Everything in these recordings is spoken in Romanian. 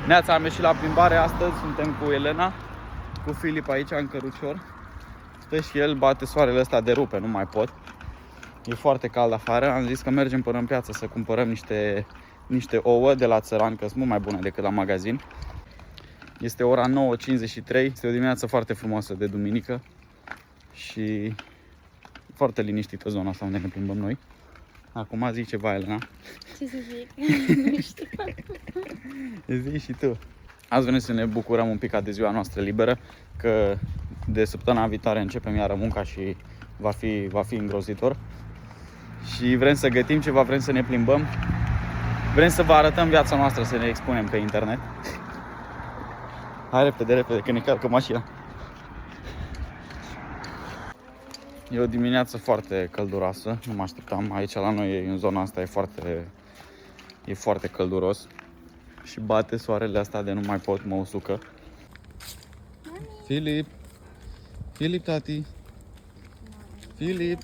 Neața, am ieșit la plimbare astăzi, suntem cu Elena, cu Filip aici în cărucior. Stă și el, bate soarele ăsta de rupe, nu mai pot. E foarte cald afară, am zis că mergem până în piață să cumpărăm niște ouă de la țăran, că sunt mult mai bune decât la magazin. Este ora 9:53, este o dimineață foarte frumoasă de duminică și foarte liniștită zona asta unde ne plimbăm noi. Acum zic ceva, Elena. Ce să zic? Nu știu. Zici și tu. Azi venim să ne bucurăm un pic de ziua noastră liberă, că de săptămâna viitoare începem iară munca și va fi îngrozitor. Și vrem să gătim ceva, vrem să ne plimbăm. Vrem să vă arătăm viața noastră, să ne expunem pe internet. Hai repede, repede, că ne calcă mașina. E o dimineață foarte călduroasă, nu mă așteptam. Aici la noi, în zona asta, e foarte călduros. Și bate soarele asta de nu mai pot, mă usucă. Filip! Filip, tati! Filip!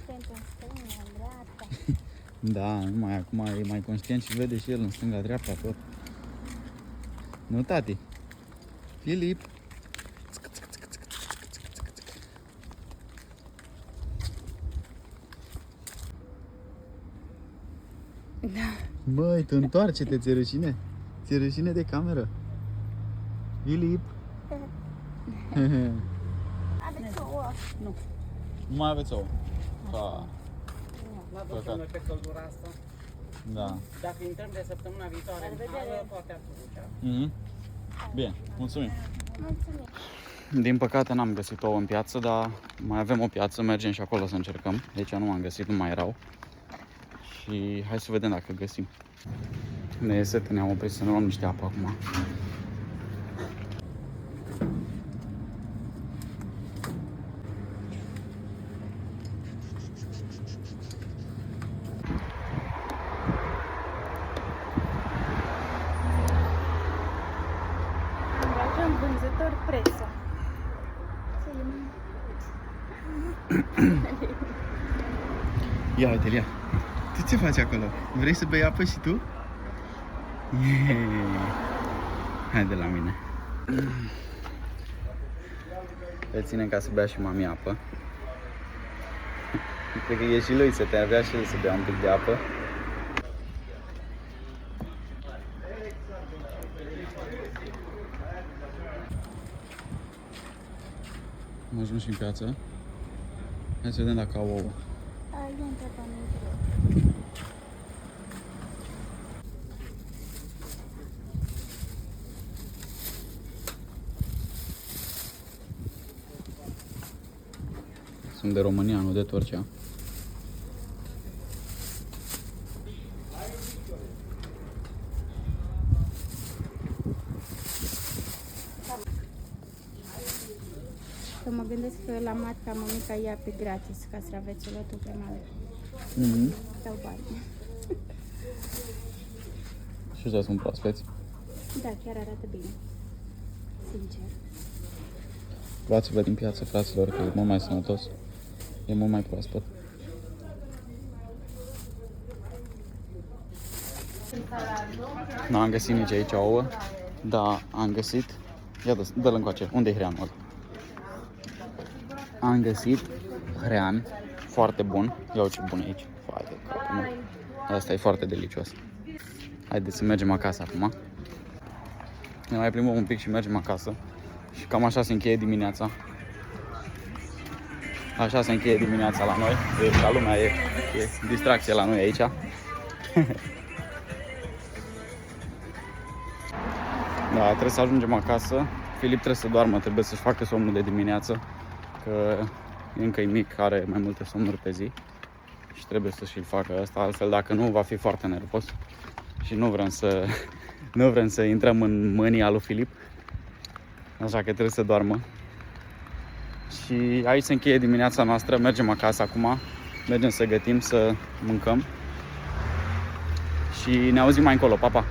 Da, numai acum e mai conștient și vede și el în stânga-dreapta tot. Nu, tati? Filip! Da. Băi, tu întoarce-te, ți-e rușine? Ți-e rușine de cameră? Filip? Aveți ouă? Nu. Nu mai aveți ouă? Da. N-a dus noi pe căldura asta. Da. Dacă intrăm de săptămâna viitoare în hală, poate ar fi Mhm. Bine, mulțumim. Mulțumim. Din păcate n-am găsit ouă în piață, dar mai avem o piață, mergem și acolo să încercăm. Deci nu am găsit, nu mai erau. Și hai să vedem dacă găsim. Ne e sete, ne-am oprit să ne luăm niște apă acum. Angajăm vânzători presă. Ia uite-l, ia. Tu ce faci acolo? Vrei să bei apă și tu? Hai de la mine. Îl ținem ca să bea și mami apă. Cred că e și lui să te avea și el să bea un pic de apă. Am ajuns și în piață. Hai să vedem dacă au ouă. Sunt de România, nu de Turcia. Că mă gândesc că la matca mămica ia pe gratis castravețul ăla pe mare. Dau bani. Și ăștia sunt proaspeți. Da, chiar arată bine. Sincer. Luați-vă din piață, fraților, că e mult mai sănătos. E mult mai proaspăt. Nu am găsit nici aici ouă, dar am găsit... Ia dă-l încoace. Unde e hreanul ăla? Am găsit hrean foarte bun. Ia uite ce bun e aici. Foai de capul meu. Asta e foarte delicios. Haideți să mergem acasă acum. Ne mai plimbăm un pic și mergem acasă. Și cam așa se încheie dimineața. Așa se încheie dimineața la noi. E ca lumea, e distracție la noi aici. Da, trebuie să ajungem acasă. Filip trebuie să doarmă, trebuie să-și facă somnul de dimineață. Că încă e mic, are mai multe somnuri pe zi. Și trebuie să și-l facă asta, altfel dacă nu va fi foarte nervos. Și nu vrem să intrăm în mânia lui Filip. Așa că trebuie să doarmă. Și aici se încheie dimineața noastră, mergem acasă acum. Mergem să gătim, să mâncăm. Și ne auzim mai încolo, pa, pa!